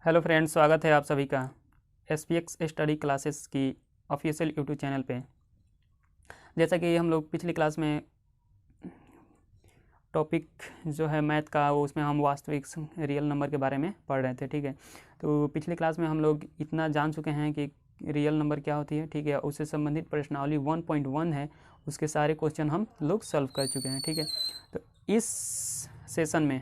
Hello friends, स्वागत है आप सभी का SPX स्टडी क्लासेस की ऑफिशियल यूट्यूब चैनल पे। जैसा कि हम लोग पिछली क्लास में टॉपिक जो है मैथ का, वो उसमें हम वास्तविक रियल नंबर के बारे में पढ़ रहे थे। ठीक है, तो पिछली क्लास में हम लोग इतना जान चुके हैं कि रियल नंबर क्या होती है। ठीक है, उससे संबंधित प्रश्नावली 1.1 है, उसके सारे क्वेश्चन हम लोग सॉल्व कर चुके हैं। ठीक है, तो इस सेशन में,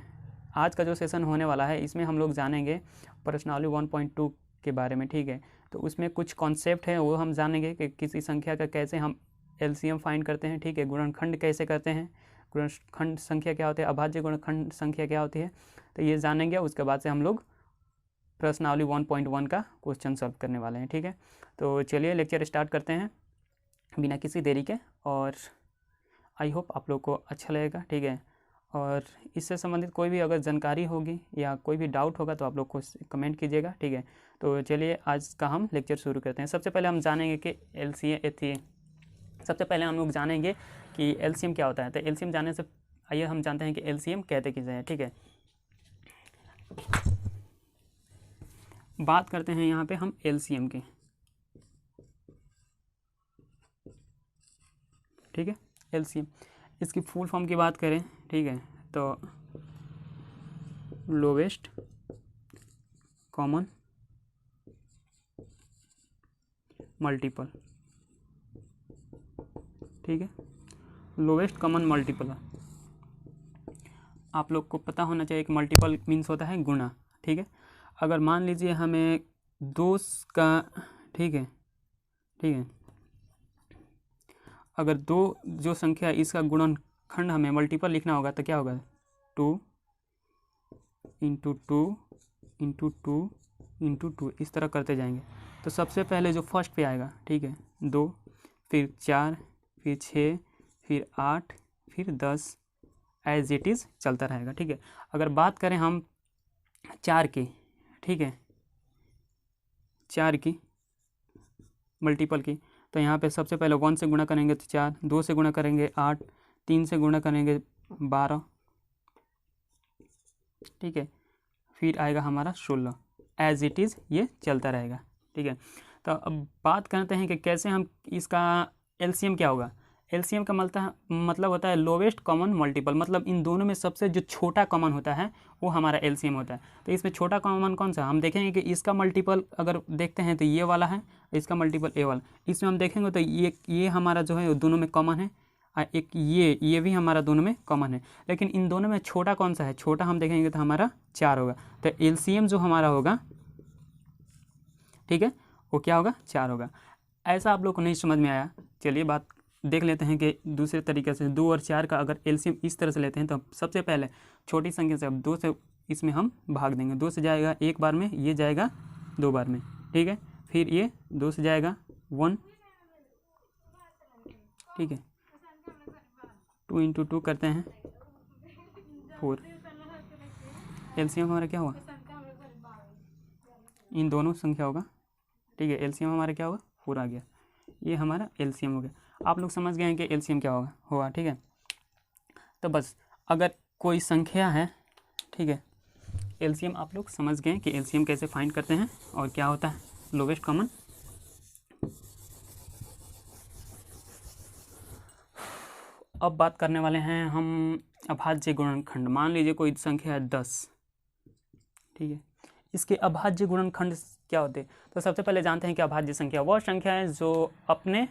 आज का जो सेशन होने वाला है, इसमें हम लोग जानेंगे प्रश्नावली 1.2 के बारे में। ठीक है, तो उसमें कुछ कॉन्सेप्ट है वो हम जानेंगे कि किसी संख्या का कैसे हम LCM फाइंड करते हैं। ठीक है, गुणनखंड कैसे करते हैं, गुणनखंड संख्या क्या होती है, अभाज्य गुणनखंड संख्या क्या होती है, तो ये जानेंगे। उसके बाद से हम लोग प्रश्नावली 1.1 का क्वेश्चन सॉल्व करने वाले हैं। ठीक है, तो चलिए लेक्चर स्टार्ट करते हैं बिना किसी देरी के, और आई होप आप लोग को अच्छा लगेगा। ठीक है, और इससे संबंधित कोई भी अगर जानकारी होगी या कोई भी डाउट होगा तो आप लोग को कमेंट कीजिएगा। ठीक है, तो चलिए आज का हम लेक्चर शुरू करते हैं। सबसे पहले हम जानेंगे कि LCM क्या होता है। तो LCM जानने से आइए हम जानते हैं कि LCM कहते किसे हैं। ठीक है, बात करते हैं यहाँ पे हम LCM की। ठीक है, LCM इसकी फुल फॉर्म की बात करें, ठीक है, तो लोवेस्ट कॉमन मल्टीपल। ठीक है, लोवेस्ट कॉमन मल्टीपल। आप लोग को पता होना चाहिए कि मल्टीपल मीन्स होता है गुना। ठीक है, अगर मान लीजिए हमें दो का, ठीक है, अगर दो जो संख्या है इसका गुणनखंड हमें मल्टीपल लिखना होगा तो क्या होगा, 2 इंटू 2 इंटू 2 इंटू 2, इस तरह करते जाएंगे। तो सबसे पहले जो फर्स्ट पे आएगा, ठीक है, 2, फिर 4, फिर 6, फिर 8, फिर 10, एज इट इज़ चलता रहेगा। ठीक है, अगर बात करें हम 4 की, ठीक है, 4 की मल्टीपल की, तो यहाँ पे सबसे पहले 1 से गुणा करेंगे तो 4, 2 से गुणा करेंगे 8, 3 से गुणा करेंगे 12, ठीक है, फिर आएगा हमारा 16, एज इट इज़ ये चलता रहेगा। ठीक है, तो अब बात करते हैं कि कैसे हम इसका LCM क्या होगा। LCM का मतलब होता है लोवेस्ट कॉमन मल्टीपल, मतलब इन दोनों में सबसे जो छोटा कॉमन होता है वो हमारा LCM होता है। तो इसमें छोटा कॉमन कौन सा, हम देखेंगे कि इसका मल्टीपल अगर देखते हैं तो ये वाला है, इसका मल्टीपल ये वाला। इसमें हम देखेंगे तो ये हमारा जो है दोनों में कॉमन है, एक ये भी हमारा दोनों में कॉमन है। लेकिन इन दोनों में छोटा कौन सा है, छोटा हम देखेंगे तो हमारा 4 होगा। तो LCM जो हमारा होगा, ठीक है, वो क्या होगा, 4 होगा। ऐसा आप लोग को नहीं समझ में आया, चलिए बात देख लेते हैं कि दूसरे तरीके से 2 और 4 का अगर LCM इस तरह से लेते हैं तो सबसे पहले छोटी संख्या से अब 2 से इसमें हम भाग देंगे। 2 से जाएगा एक बार में, ये जाएगा 2 बार में, ठीक है, फिर ये 2 से जाएगा 1, ठीक है, 2 इंटू 2 करते हैं 4। LCM हमारा क्या हुआ, इन दोनों संख्या होगा, ठीक है, LCM हमारा क्या होगा, 4 आ गया, ये हमारा LCM हो गया। आप लोग समझ गए हैं कि LCM क्या होगा। ठीक है, तो बस अगर कोई संख्या है, ठीक है, LCM आप लोग समझ गए कि LCM कैसे फाइंड करते हैं और क्या होता है लोवेस्ट कॉमन। अब बात करने वाले हैं हम अभाज्य गुणनखंड। मान लीजिए कोई संख्या है 10, ठीक है, इसके अभाज्य गुणनखंड क्या होते हैं। तो सबसे पहले जानते हैं कि अभाज्य संख्या वह संख्या है जो अपने,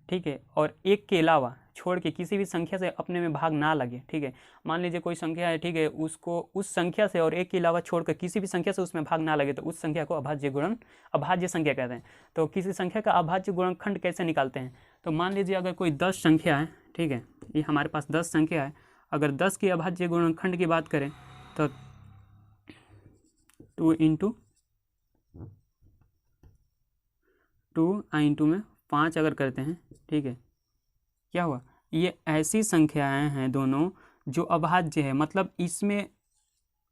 ठीक है, और एक के अलावा छोड़ के किसी भी संख्या से अपने में भाग ना लगे। ठीक है, मान लीजिए कोई संख्या है, ठीक है, उसको उस संख्या से और एक के अलावा छोड़कर किसी भी संख्या से उसमें भाग ना लगे तो उस संख्या को अभाज्य संख्या कहते हैं। तो किसी संख्या का अभाज्य गुणनखंड कैसे निकालते हैं, तो मान लीजिए अगर कोई 10 संख्या है, ठीक है, ये हमारे पास 10 संख्या है, अगर 10 की अभाज्य गुणनखंड की बात करें तो 2 इंटू 2 में 5 अगर करते हैं, ठीक है, क्या हुआ, ये ऐसी संख्याएं हैं दोनों जो अभाज्य है, मतलब इसमें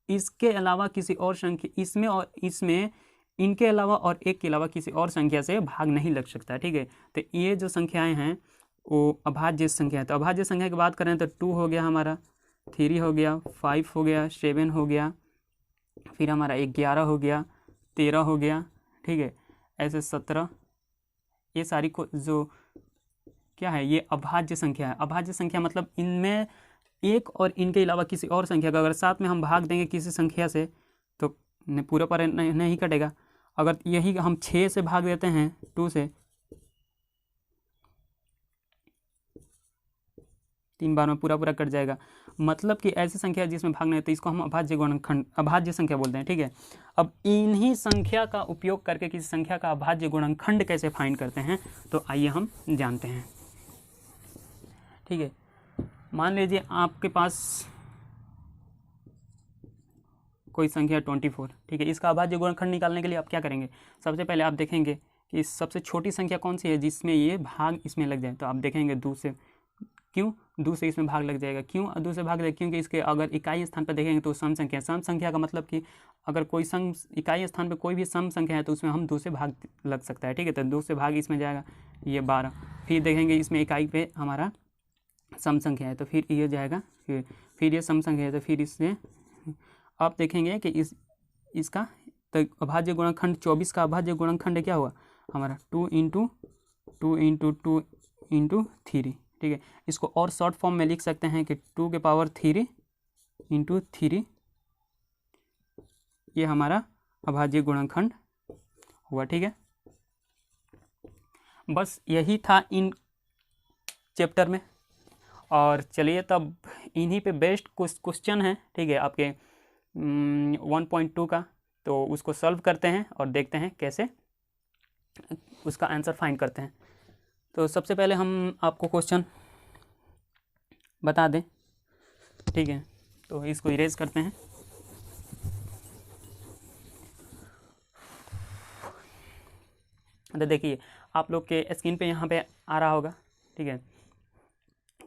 इसके अलावा किसी और संख्या, इसमें और इसमें इनके अलावा और एक के अलावा किसी और संख्या से भाग नहीं लग सकता। ठीक है, तो ये जो संख्याएं हैं वो अभाज्य संख्या है। तो अभाज्य संख्या की बात करें तो 2 हो गया हमारा, 3 हो गया, 5 हो गया, 7 हो गया, फिर हमारा 11 हो गया, 13 हो गया, ठीक है, ऐसे 17, ये सारी को जो क्या है, ये अभाज्य संख्या है। अभाज्य संख्या मतलब इनमें एक और इनके अलावा किसी और संख्या का अगर साथ में हम भाग देंगे किसी संख्या से तो पूरा पर नहीं कटेगा। अगर यही हम 6 से भाग देते हैं 2 से, 3 बार में पूरा कट जाएगा। मतलब कि ऐसी संख्या जिसमें भाग नहीं है तो इसको हम अभाज्य गुणनखंड, अभाज्य संख्या बोलते हैं, ठीक है। अब इन्हीं संख्या का उपयोग करके किसी संख्या का अभाज्य गुणनखंड कैसे फाइंड करते हैं तो आइए हम जानते हैं, ठीक है। मान लीजिए आपके पास कोई संख्या 24, ठीक है। इसका अभाज्य गुणनखंड निकालने के लिए आप क्या करेंगे, सबसे पहले आप देखेंगे कि सबसे छोटी संख्या कौन सी है जिसमें ये भाग इसमें लग जाए, तो आप देखेंगे 2 से। क्यों 2 से इसमें भाग लग जाएगा, क्यों 2 से भाग जाएगा, क्योंकि इसके अगर इकाई स्थान पर देखेंगे तो सम संख्या, सम संख्या का मतलब कि अगर कोई सम इकाई स्थान पर कोई भी सम संख्या है तो उसमें हम 2 से भाग लग सकता है, ठीक है। तो 2 से भाग इसमें जाएगा, ये 12। फिर देखेंगे इसमें इकाई पे हमारा सम संख्या है तो फिर ये जाएगा, फिर ये सम संख्या है तो फिर इससे आप देखेंगे कि इसका तो अभाज्य गुणनखंड 24 का अभाज्य गुणनखंड क्या हुआ हमारा 2 × 2 × 2 × 3, ठीक है। इसको और शॉर्ट फॉर्म में लिख सकते हैं कि 2 के पावर 3 × 3, ये हमारा अभाज्य गुणनखंड हुआ, ठीक है। बस यही था इन चैप्टर में। और चलिए तब इन्हीं पे बेस्ट क्वेश्चन है, ठीक है, आपके 1.2 का, तो उसको सॉल्व करते हैं और देखते हैं कैसे उसका आंसर फाइंड करते हैं। तो सबसे पहले हम आपको क्वेश्चन बता दें, ठीक है। तो इसको इरेज करते हैं। तो देखिए आप लोग के स्क्रीन पे यहाँ पे आ रहा होगा, ठीक है,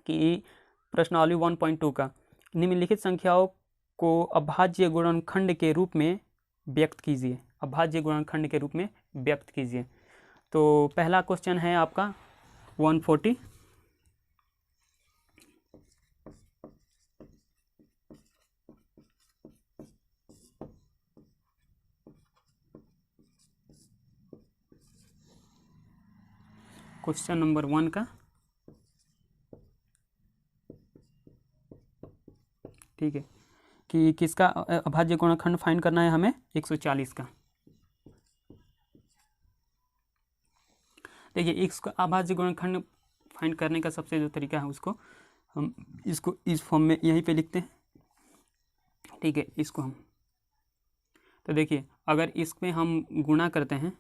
कि प्रश्नावली 1.2 का निम्नलिखित संख्याओं को अभाज्य गुणनखंड के रूप में व्यक्त कीजिए, अभाज्य गुणनखंड के रूप में व्यक्त कीजिए। तो पहला क्वेश्चन है आपका 140, क्वेश्चन नंबर 1 का, ठीक है, कि किसका अभाज्य गुणनखंड फाइंड करना है हमें 140 का। देखिए इसका अभाज्य गुणनखंड फाइंड करने का सबसे जो तरीका है उसको हम इसको इस फॉर्म में यहीं पे लिखते हैं, ठीक है। इसको हम तो देखिए अगर इसमें हम गुणा करते हैं,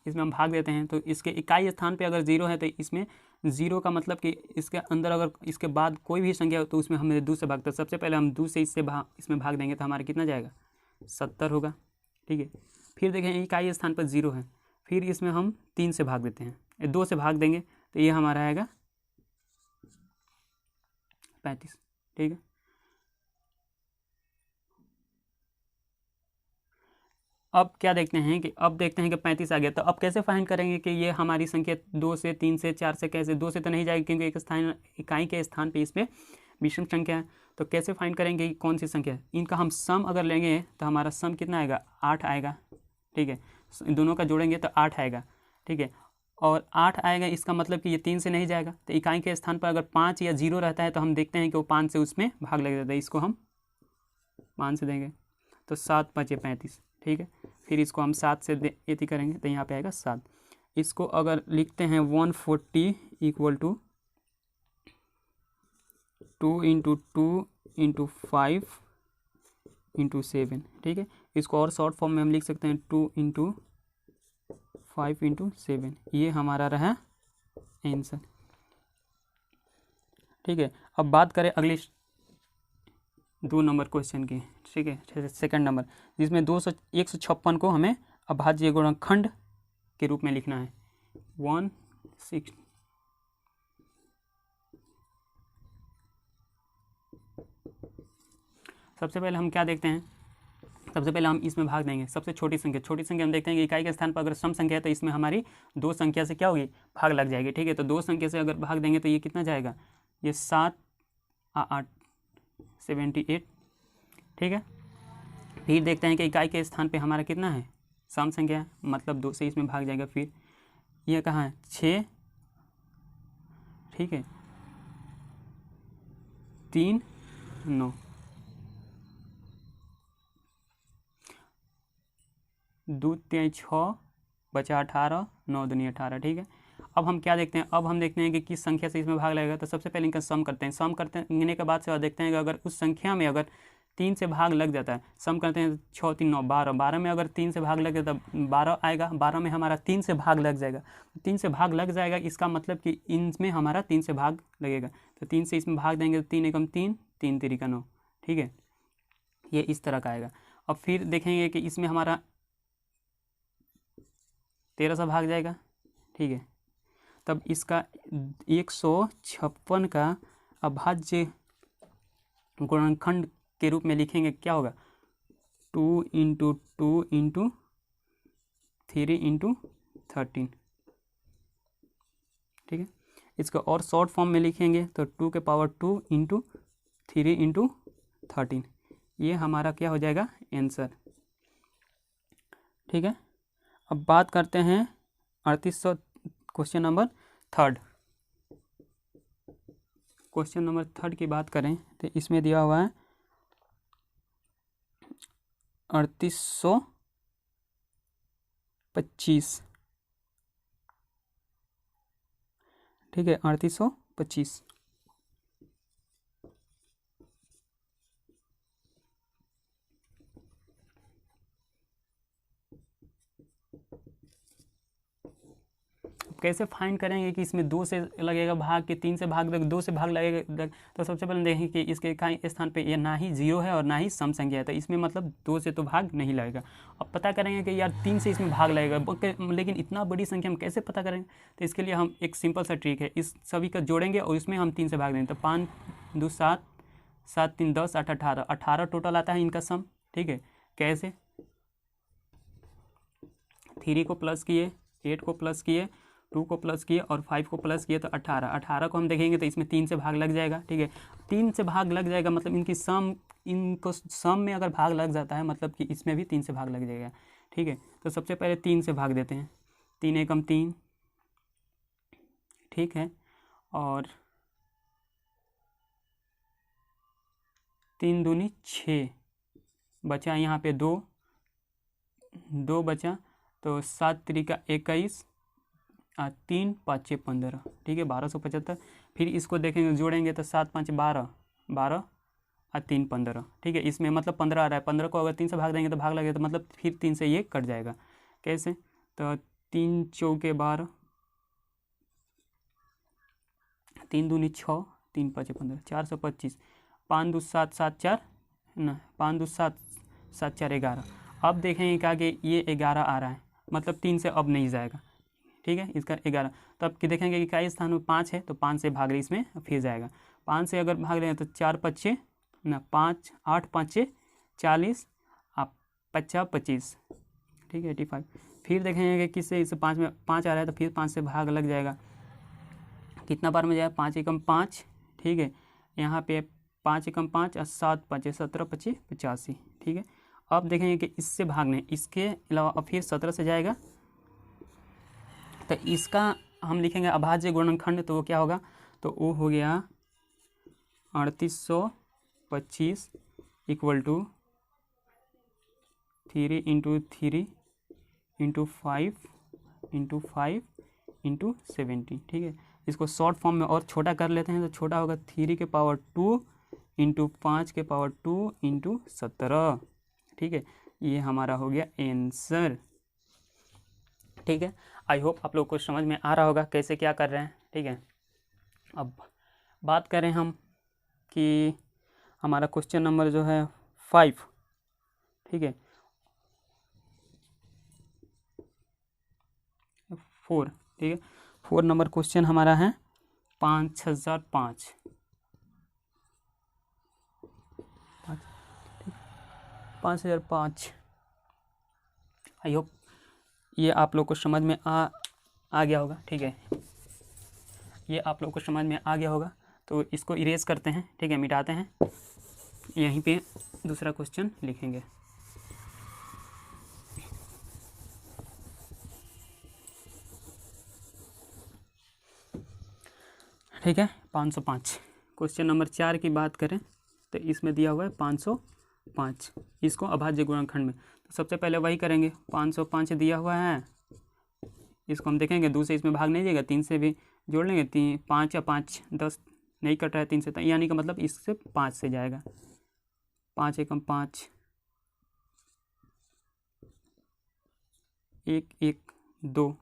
इसमें हम भाग देते हैं तो इसके इकाई स्थान पे अगर 0 है तो इसमें 0 का मतलब कि इसके अंदर अगर इसके बाद कोई भी संख्या हो तो उसमें हमें 2 से भागता है। सबसे पहले हम 2 से इसमें भाग देंगे तो हमारा कितना जाएगा 70 होगा, ठीक है। फिर देखें इकाई स्थान पर 0 है, फिर इसमें हम 3 से भाग देते हैं, 2 से भाग देंगे तो ये हमारा आएगा 35, ठीक है। अब क्या देखते हैं कि 35 आ गया, तो अब कैसे फाइंड करेंगे कि ये हमारी संख्या 2 से 3 से 4 से, कैसे 2 से तो नहीं जाएगी क्योंकि एक स्थान इकाई के स्थान पे इसमें विषम संख्या है। तो कैसे फाइंड करेंगे कि कौन सी संख्या है, इनका हम सम अगर लेंगे तो हमारा सम कितना आएगा 8 आएगा, ठीक है। दोनों का जोड़ेंगे तो 8 आएगा, ठीक है। और 8 आएगा इसका मतलब कि ये 3 से नहीं जाएगा, तो इकाई के स्थान पर अगर 5 या 0 रहता है तो हम देखते हैं कि वो 5 से उसमें भाग लग जाता है, इसको हम 5 से देंगे तो 7 5 35, ठीक है। फिर इसको हम 7 से यदि करेंगे तो यहाँ पे आएगा 7। इसको अगर लिखते हैं 140 = 2 × 2 × 5 × 7, ठीक है। इसको और शॉर्ट फॉर्म में हम लिख सकते हैं 2 × 5 × 7, ये हमारा रहा आंसर, ठीक है। अब बात करें अगले 2 नंबर क्वेश्चन की, ठीक है, सेकंड नंबर, जिसमें 156 को हमें अभाज्य गुणनखंड के रूप में लिखना है। 16 सबसे पहले हम क्या देखते हैं, सबसे पहले हम इसमें भाग देंगे सबसे छोटी संख्या हम देखते हैं कि इकाई के स्थान पर अगर सम संख्या है तो इसमें हमारी 2 संख्या से क्या होगी भाग लग जाएगी, ठीक है। तो 2 संख्या से अगर भाग देंगे तो ये कितना जाएगा, ये 7 8, 78, ठीक है। फिर देखते हैं कि इकाई के स्थान पे हमारा कितना है, सम संख्या है, मतलब 2 से इसमें भाग जाएगा। फिर यह कहाँ है, 6, ठीक है, 3, 9, 2 3 6 बचा 18, 9 दूनी 18, ठीक है। अब हम क्या देखते हैं, अब हम देखते हैं कि किस संख्या से इसमें भाग लगेगा। तो सबसे पहले इनका सम करते हैं। सम करने के बाद से देखते हैं कि अगर उस संख्या में अगर 3 से भाग लग जाता है, सम करते हैं 6 3 9 12, 12 में अगर 3 से भाग लग जाता है 12 आएगा, 12 में हमारा 3 से भाग लग जाएगा, 3 से भाग लग जाएगा, इसका मतलब कि इनमें हमारा 3 से भाग लगेगा। तो 3 से इसमें भाग देंगे तो 3 एकम 3, 3 3 9, ठीक है, ये इस तरह का आएगा। अब फिर देखेंगे कि इसमें हमारा 13 से भाग जाएगा, ठीक है। तब इसका 156 का अभाज्य गुणनखंड के रूप में लिखेंगे, क्या होगा, 2 × 2 × 3 × 13, ठीक है। इसको और शॉर्ट फॉर्म में लिखेंगे तो 2 के पावर 2 × 3 × 13, ये हमारा क्या हो जाएगा, आंसर, ठीक है। अब बात करते हैं 3800 क्वेश्चन नंबर 3। क्वेश्चन नंबर 3 की बात करें तो इसमें दिया हुआ है 3825, ठीक है, 3825। कैसे फाइंड करेंगे कि इसमें 2 से लगेगा भाग कि 3 से भाग, 2 से भाग लगेगा। तो सबसे पहले देखें कि इसके इकाई स्थान पे ये ना ही 0 है और ना ही सम संख्या है, तो इसमें मतलब 2 से तो भाग नहीं लगेगा। अब पता करेंगे कि यार 3 से इसमें भाग लगेगा, लेकिन इतना बड़ी संख्या हम कैसे पता करेंगे। तो इसके लिए हम एक सिंपल सा ट्रिक है, इस सभी का जोड़ेंगे और इसमें हम 3 से भाग देंगे। तो 5 2 7, 7 3 10, 8 18, 18 टोटल आता है इनका सम, ठीक है। कैसे, 3 को प्लस किए, 8 को प्लस किए, 2 को प्लस किए और 5 को प्लस किए तो 18, 18 को हम देखेंगे तो इसमें 3 से भाग लग जाएगा, ठीक है। 3 से भाग लग जाएगा मतलब इनको सम में अगर भाग लग जाता है मतलब कि इसमें भी 3 से भाग लग जाएगा, ठीक है। तो सबसे पहले 3 से भाग देते हैं, 3 एकम 3, ठीक है, और 3 दूनी 6, बचा यहाँ पे 2 बचा, तो 7 3 21, 3 5 6 15, ठीक है, 1275। फिर इसको देखेंगे जोड़ेंगे तो 7 5 12, 12 और 3 15, ठीक है। इसमें मतलब 15 आ रहा है, 15 को अगर 3 से भाग देंगे तो भाग लगेगा, तो मतलब फिर 3 से ये कट जाएगा। कैसे, तो 3 चौके 12, 3 दूनी 6, 3 5 15, 425, 5 2 7 7 4 ना, 5 2 7 7 4 11। अब देखेंगे क्या कि ये 11 आ रहा है, मतलब 3 से अब नहीं जाएगा, ठीक है, इसका 11। तब कि देखेंगे कि इकाई स्थान में 5 है तो 5 से भाग रहे इसमें फिर जाएगा। 5 से अगर भाग रहे हैं तो 4 5 ना, 5 8 5 40, आप 50 25, ठीक है, 85। फिर देखेंगे कि किससे, इससे 5 में 5 आ रहा है तो फिर 5 से भाग लग जाएगा। कितना बार में जाएगा, 5 एकम 5, ठीक है, यहाँ पे 5 एकम 5 और 7 5 17 25 85, ठीक है। अब देखेंगे कि इससे भागने, इसके अलावा अब फिर 17 से जाएगा, तो इसका हम लिखेंगे अभाज्य गुणनखंड, तो वो क्या होगा, तो वो हो गया 3825 इक्वल टू 3 × 3 × 5 × 5 × 70, ठीक है। इसको शॉर्ट फॉर्म में और छोटा कर लेते हैं तो छोटा होगा 3 के पावर 2 × 5 के पावर 2 × 17, ठीक है। ये हमारा हो गया आंसर, ठीक है। आई होप आप लोग को समझ में आ रहा होगा कैसे क्या कर रहे हैं, ठीक है। अब बात करें हम कि हमारा क्वेश्चन नंबर जो है 5, ठीक है, 4, ठीक है। 4 नंबर क्वेश्चन हमारा है 5005, 5005। आई होप ये आप लोग को समझ में आ गया होगा, ठीक है, ये आप लोग को समझ में आ गया होगा। तो इसको इरेज करते हैं, ठीक है, मिटाते हैं। यहीं पे दूसरा क्वेश्चन लिखेंगे। ठीक है, 505। क्वेश्चन नंबर 4 की बात करें तो इसमें दिया हुआ है 505, इसको अभाज्य गुणनखंड में। तो सबसे पहले वही करेंगे, 505 दिया हुआ है, इसको हम देखेंगे 2 से इसमें भाग नहीं देगा, 3 से भी जोड़ लेंगे, 3 5 या 5 10 नहीं कट रहा है 3 से, तो यानी का मतलब इससे 5 से जाएगा, 5 एकम 5, 1 1 2,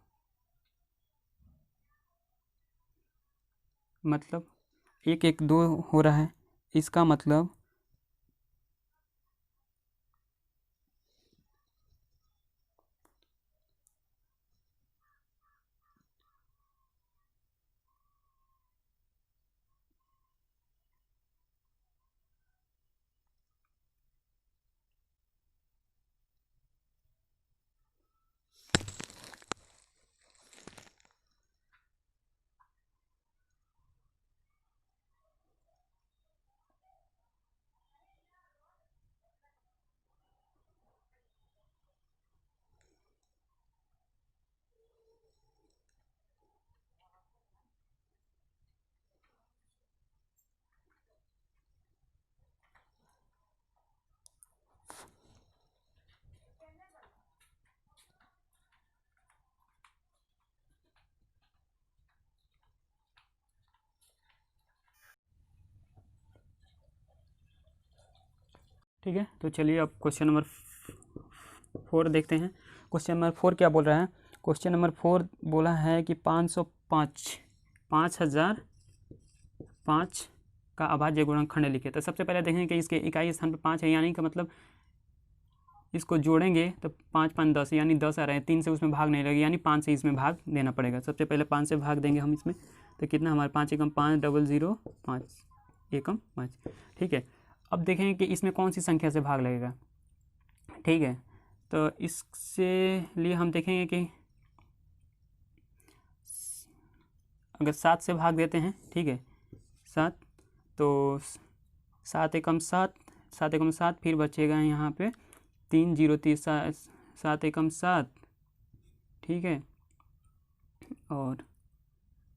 मतलब 1 1 2 हो रहा है, इसका मतलब ठीक है। तो चलिए अब क्वेश्चन नंबर 4 देखते हैं। क्वेश्चन नंबर 4 क्या बोल रहा है? क्वेश्चन नंबर 4 बोला है कि 505 5005 का अभाज्य गुणनखंड लिखे। तो सबसे पहले देखेंगे कि इसके इकाई स्थान पर 5 है, यानी कि मतलब इसको जोड़ेंगे तो 5 5 10, यानी 10 आ रहे हैं, 3 से उसमें भाग नहीं लगेगा, यानी 5 से इसमें भाग देना पड़ेगा। सबसे पहले 5 से भाग देंगे हम इसमें, तो कितना हमारे 5 एकम 5 0 0 5 एकम 5। ठीक है, अब देखेंगे कि इसमें कौन सी संख्या से भाग लगेगा। ठीक है, तो इससे लिए हम देखेंगे कि अगर 7 से भाग देते हैं, ठीक है 7, तो 7 एकम 7, 7 एकम 7, फिर बचेगा यहाँ पे 3 0 3 7 एकम 7, ठीक है, और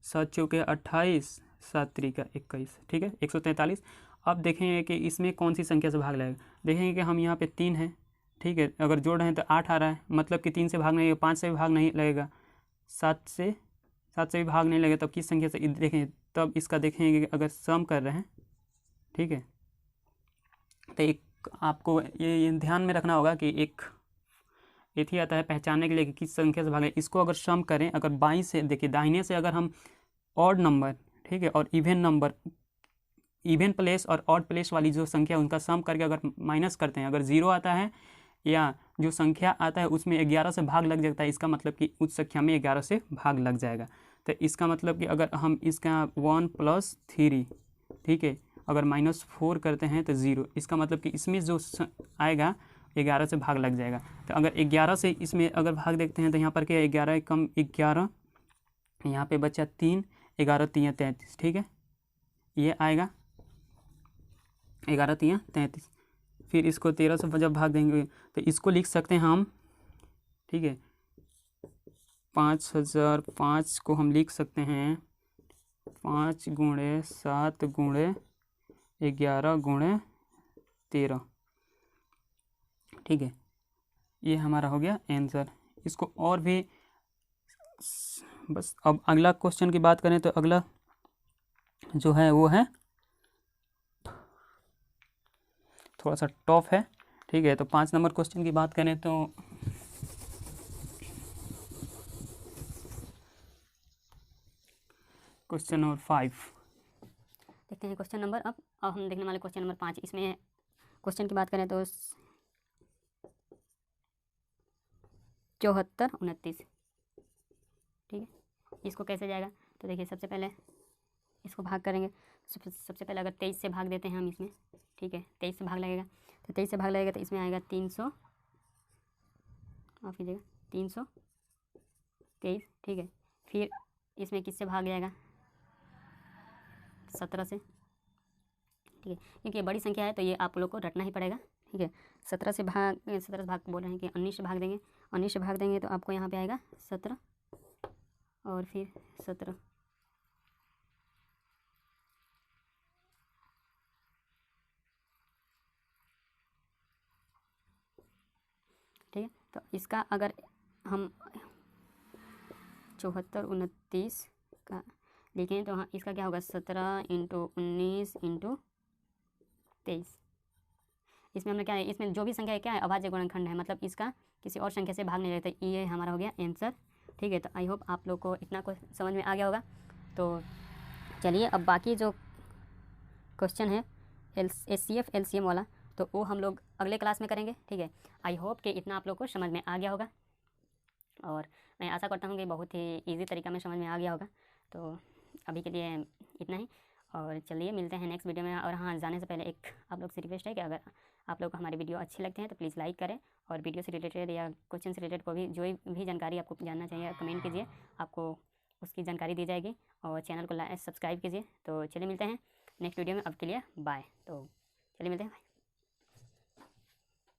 7 चौके 28, 7 त्रिका 21, ठीक है 143। अब देखेंगे कि इसमें कौन सी संख्या से भाग लगेगा। देखेंगे कि हम यहाँ पे 3 है, ठीक है, अगर जोड़ रहे हैं तो 8 आ रहा है, मतलब कि 3 से भाग नहीं, 5 से भी भाग नहीं लगेगा, 7 से भी भाग नहीं लगेगा, तब किस संख्या से देखेंगे, तब इसका देखेंगे कि अगर सम कर रहे हैं, ठीक है, तो एक आपको ये ध्यान में रखना होगा कि एक ही आता है पहचानने के लिए कि किस संख्या से भागे। इसको अगर सम करें, अगर बाईं से, देखिए दाहिने से अगर हम ऑड नंबर, ठीक है, और इवन नंबर, इवन प्लेस और ऑड प्लेस वाली जो संख्या उनका सम करके अगर माइनस करते हैं, अगर 0 आता है या जो संख्या आता है उसमें 11 से भाग लग जाता है, इसका मतलब कि उस संख्या में 11 से भाग लग जाएगा। तो इसका मतलब कि अगर हम इसका 1 + 3, ठीक है, अगर -4 करते हैं तो 0, इसका मतलब कि इसमें जो आएगा 11 से भाग लग जाएगा। तो अगर 11 से इसमें अगर भाग देखते हैं तो यहाँ पर क्या 11 एकम 11, यहाँ पे बचा 3, 11 3 33, ठीक है, ये आएगा 11 3 33। फिर इसको 13 से जब भाग देंगे तो इसको लिख सकते हैं हम, ठीक है, 5005 को हम लिख सकते हैं 5 × 7 × 11 × 13, ठीक है, ये हमारा हो गया आंसर। इसको और भी, बस अब अगला क्वेश्चन की बात करें तो अगला जो है वो है थोड़ा सा टफ है, ठीक है। तो 5 नंबर क्वेश्चन की बात करें तो क्वेश्चन नंबर 5 देखते हैं क्वेश्चन नंबर। अब हम देखने वाले क्वेश्चन नंबर 5। इसमें क्वेश्चन की बात करें तो 74 29, ठीक है, इसको कैसे जाएगा। तो देखिए सबसे पहले इसको भाग करेंगे। सबसे पहले अगर 23 से भाग देते हैं हम इसमें, ठीक है, 23 से भाग लगेगा, तो 23 से भाग लगेगा तो इसमें आएगा 300, माफ़ कीजिएगा 323, ठीक है। फिर इसमें किससे भाग जाएगा 17 से, ठीक ठीक है, क्योंकि ये बड़ी संख्या है तो ये आप लोग को रटना ही पड़ेगा। ठीक है, 17 से भाग बोल रहे हैं कि 19 से भाग देंगे, 19 से भाग देंगे तो आपको यहाँ पे आएगा 17 और फिर 17। ठीक है, तो इसका अगर हम 74 29 का लिखें तो हाँ इसका क्या होगा 17 इंटू 19 इंटू 23। इसमें हमने क्या है, इसमें जो भी संख्या है क्या है अभाज्य गुणनखंड है, मतलब इसका किसी और संख्या से भाग नहीं रहता। ये हमारा हो गया आंसर। ठीक है, तो आई होप आप लोग को इतना कुछ समझ में आ गया होगा। तो चलिए अब बाकी जो क्वेश्चन है HCF LCM वाला तो वो हम लोग अगले क्लास में करेंगे। ठीक है, आई होप कि इतना आप लोग को समझ में आ गया होगा और मैं आशा करता हूँ कि बहुत ही ईजी तरीका में समझ में आ गया होगा। तो अभी के लिए इतना ही, और चलिए मिलते हैं नेक्स्ट वीडियो में। और हाँ, जाने से पहले एक आप लोग से रिक्वेस्ट है कि अगर आप लोग को हमारी वीडियो अच्छी लगती है तो प्लीज़ लाइक करें, और वीडियो से रिलेटेड या क्वेश्चन से रिलेटेड कोई जो भी जानकारी आपको जानना चाहिए कमेंट कीजिए, आपको उसकी जानकारी दी जाएगी, और चैनल को सब्सक्राइब कीजिए। तो चलिए मिलते हैं नेक्स्ट वीडियो में, अब के लिए बाय। तो चलिए मिलते हैं।